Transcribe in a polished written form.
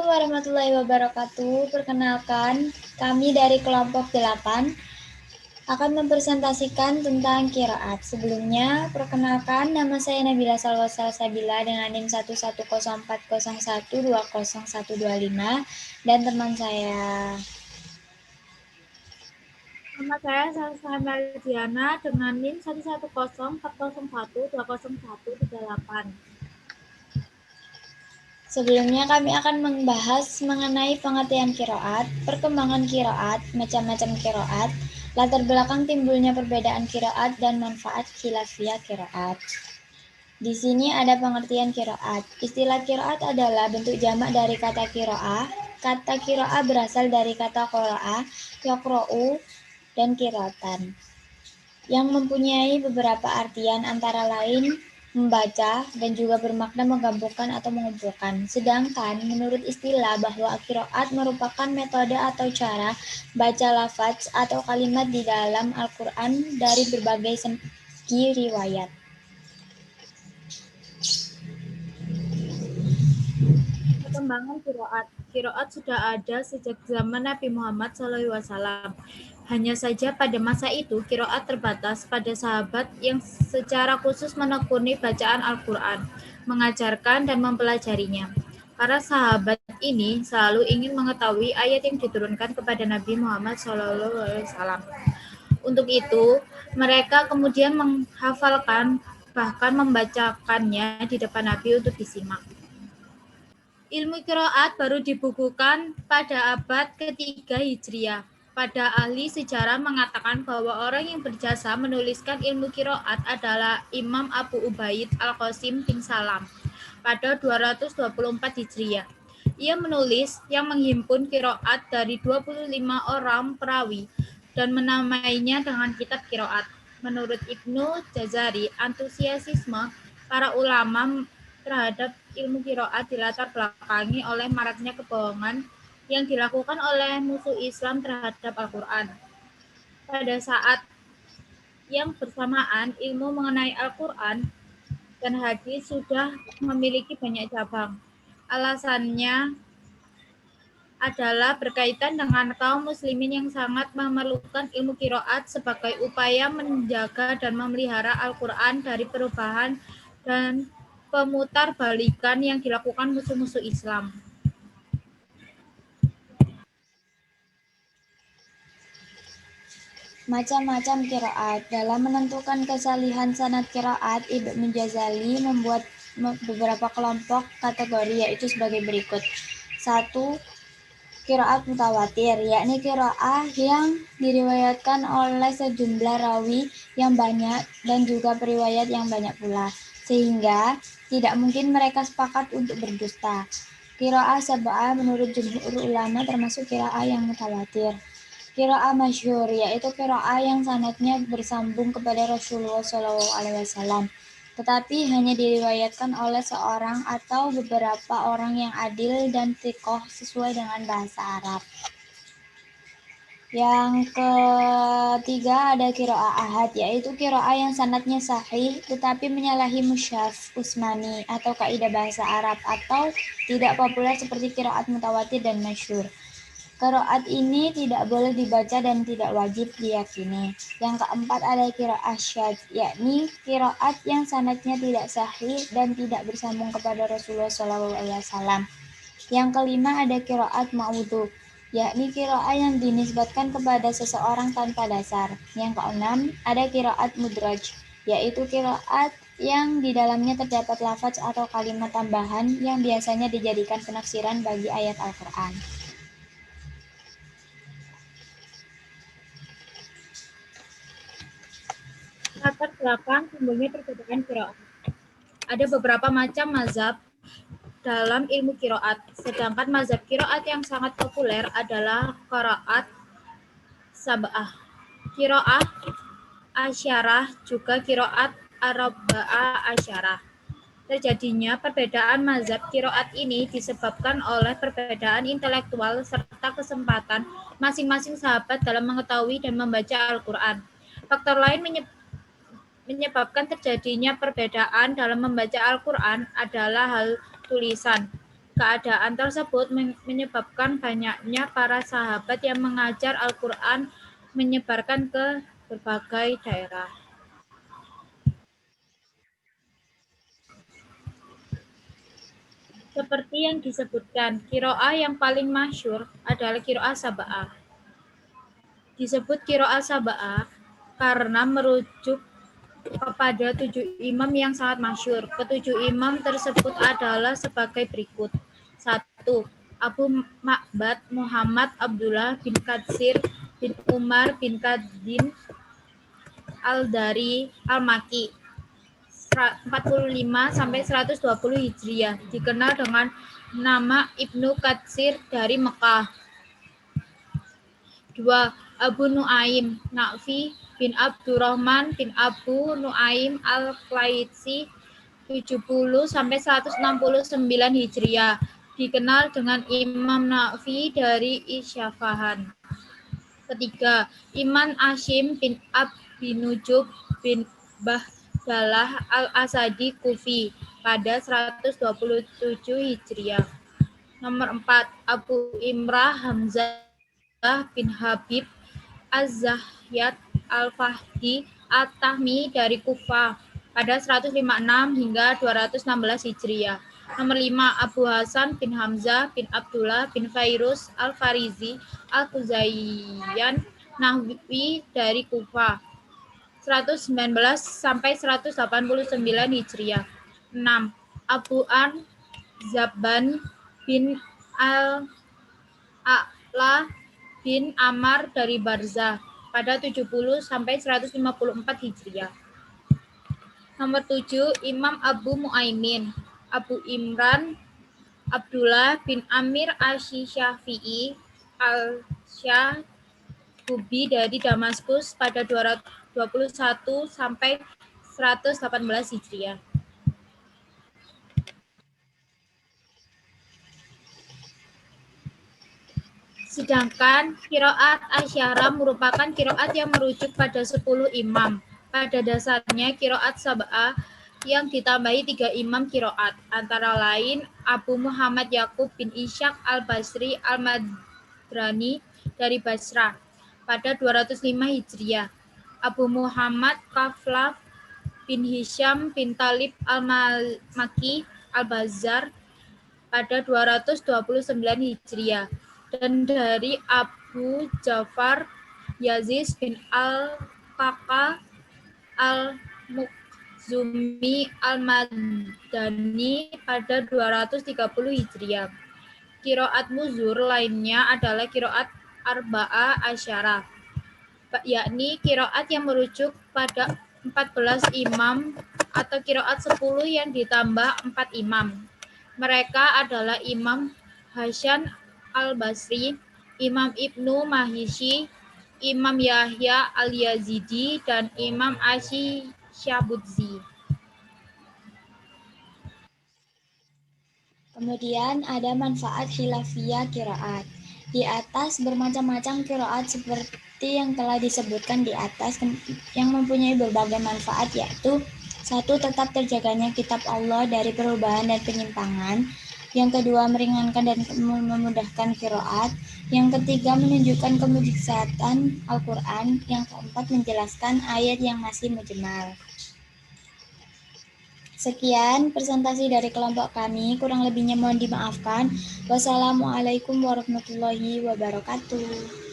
warahmatullahi wabarakatuh. Perkenalkan, kami dari kelompok 8 akan mempresentasikan tentang qiraat. Sebelumnya, perkenalkan nama saya Nabila Salwa Salsabila dengan NIM 11040120125 dan teman saya. Nama saya Salsa Meldiana dengan NIM 11040120138. Sebelumnya kami akan membahas mengenai pengertian qiraat, perkembangan qiraat, macam-macam qiraat, latar belakang timbulnya perbedaan qiraat dan manfaat khilafiyah qiraat. Di sini ada pengertian qiraat. Istilah qiraat adalah bentuk jamak dari kata qiraah. Kata qiraah berasal dari kata qara'a, yaqra'u, dan qiraatan, yang mempunyai beberapa artian antara lain membaca dan juga bermakna menggabungkan atau mengumpulkan. Sedangkan menurut istilah bahwa qiraat merupakan metode atau cara baca lafaz atau kalimat di dalam Al-Quran dari berbagai segi riwayat. Perkembangan qiraat. Qiraat sudah ada sejak zaman Nabi Muhammad SAW. Hanya saja pada masa itu qiraat terbatas pada sahabat yang secara khusus menekuni bacaan Al-Quran, mengajarkan dan mempelajarinya. Para sahabat ini selalu ingin mengetahui ayat yang diturunkan kepada Nabi Muhammad SAW. Untuk itu, mereka kemudian menghafalkan bahkan membacakannya di depan Nabi untuk disimak. Ilmu qiraat baru dibukukan pada abad ketiga Hijriah. Pada ahli sejarah mengatakan bahwa orang yang berjasa menuliskan ilmu qiraat adalah Imam Abu Ubaid Al-Qasim bin Salam pada 224 Hijriah. Ia menulis yang menghimpun qiraat dari 25 orang perawi dan menamainya dengan kitab qiraat. Menurut Ibnu Jazari, antusiasme para ulama terhadap ilmu qiraat dilatar belakangi oleh maraknya kebohongan yang dilakukan oleh musuh Islam terhadap Al-Quran. Pada saat yang bersamaan, ilmu mengenai Al-Quran dan hadis sudah memiliki banyak cabang. Alasannya adalah berkaitan dengan kaum muslimin yang sangat memerlukan ilmu qiraat sebagai upaya menjaga dan memelihara Al-Quran dari perubahan dan pemutarbalikan yang dilakukan musuh-musuh Islam. Macam-macam qiraat. Dalam menentukan kesalihan sanad qiraat, Ibnu Jazali membuat beberapa kelompok kategori, yaitu sebagai berikut. 1. Qiraat mutawatir, yakni qiraah yang diriwayatkan oleh sejumlah rawi yang banyak dan juga periwayat yang banyak pula, sehingga tidak mungkin mereka sepakat untuk berdusta. Qiraah sab'ah menurut jumhur ulama termasuk qiraah yang mutawatir. Qiraah masyhur, yaitu qiraah yang sanadnya bersambung kepada Rasulullah SAW, tetapi hanya diriwayatkan oleh seorang atau beberapa orang yang adil dan thiqah sesuai dengan bahasa Arab. Yang ketiga ada qiraah ahad, yaitu qiraah yang sanadnya sahih tetapi menyalahi mushaf Utsmani atau kaidah bahasa Arab atau tidak populer seperti qiraat mutawatir dan masyhur. Qiraat ini tidak boleh dibaca dan tidak wajib diyakini. Yang keempat ada qiraah syadz, yakni qiraat yang sanadnya tidak sahih dan tidak bersambung kepada Rasulullah SAW. Yang kelima ada qiraat ma'udhu, yakni qiraat yang dinisbatkan kepada seseorang tanpa dasar. Yang keenam ada qiraat mudraj, yaitu qiraat yang di dalamnya terdapat lafaz atau kalimat tambahan yang biasanya dijadikan penafsiran bagi ayat Al-Quran. Latar belakang timbulnya perbedaan qiraat. Ada beberapa macam mazhab dalam ilmu qiraat, sedangkan mazhab qiraat yang sangat populer adalah qiraat sab'ah, qiraat asyarah, juga qiraat arba'ah asyarah. Terjadinya perbedaan mazhab qiraat ini disebabkan oleh perbedaan intelektual serta kesempatan masing-masing sahabat dalam mengetahui dan membaca Al-Quran. Faktor lain menyebabkan terjadinya perbedaan dalam membaca Al-Quran adalah hal tulisan. Keadaan tersebut menyebabkan banyaknya para sahabat yang mengajar Al-Quran menyebarkan ke berbagai daerah. Seperti yang disebutkan, qiraah yang paling masyhur adalah qiraah sab'ah. Disebut qiraah sab'ah karena merujuk kepada 7 imam yang sangat masyhur. Ketujuh imam tersebut adalah sebagai berikut. 1. Abu Ma'bad Muhammad Abdullah bin Katsir bin Umar bin Kadin Al-Dari Al-Maki 45 sampai 120 Hijriah, dikenal dengan nama Ibnu Katsir dari Mekah. 2. Abu Nuaim Na'fi bin Abdurrahman bin Abu Nuaim Al-Qaitsi 70 sampai 169 Hijriah, dikenal dengan Imam Na'fi dari Isyafahan. Ketiga, Imam Ashim bin Abi Nujub bin Bahdalah Al-Asadi Kufi pada 127 Hijriah. Nomor 4, Abu Imrah Hamzah bin Habib Az-Zahyat Al-Fahdi At-Tahmi dari Kufah pada 156 hingga 216 Hijriah. Nomor 5, Abu Hasan bin Hamzah bin Abdullah bin Fairuz Al-Farizi Al-Kuzayyan Nahwi dari Kufah 119 sampai 189 Hijriah. 6. Abu An Zabban bin Al-A'la bin Ammar dari Barzah pada 70 sampai 154 Hijriah. Nomor 7, Imam Abu Muaimin Abu Imran Abdullah bin Amir Asy-Syafi'i Al-Syahubi dari Damaskus pada 221 sampai 118 Hijriah. Sedangkan qiraat asyara merupakan qiraat yang merujuk pada 10 imam. Pada dasarnya qiraat sab'ah yang ditambahi 3 imam qiraat, antara lain Abu Muhammad Yakub bin Ishaq Al-Basri Al-Madrani dari Basrah pada 205 Hijriah, Abu Muhammad Kaflaf bin Hisham bin Talib Al-Maki Al-Bazar pada 229 Hijriah, dan dari Abu Ja'far Yazid bin Al-Qaqa Al-Mukhzumi Al-Madani pada 230 Hijriah. Qiraat muzur lainnya adalah qiraat arba'ah asyarah, yakni qiraat yang merujuk pada 14 imam atau qiraat 10 yang ditambah 4 imam. Mereka adalah Imam Hasan Al-Basri, Imam Ibnu Mahisi, Imam Yahya Al-Yazidi, dan Imam Asy-Syabudzi. Kemudian ada manfaat khilafiyah qiraat. Di atas bermacam-macam qiraat seperti yang telah disebutkan di atas yang mempunyai berbagai manfaat, yaitu 1. Tetap terjaganya kitab Allah dari perubahan dan penyimpangan. Yang kedua, meringankan dan memudahkan qiraat. Yang ketiga, menunjukkan kemujizatan Al-Quran. Yang keempat, menjelaskan ayat yang masih mujmal. Sekian presentasi dari kelompok kami, kurang lebihnya mohon dimaafkan. Wassalamualaikum warahmatullahi wabarakatuh.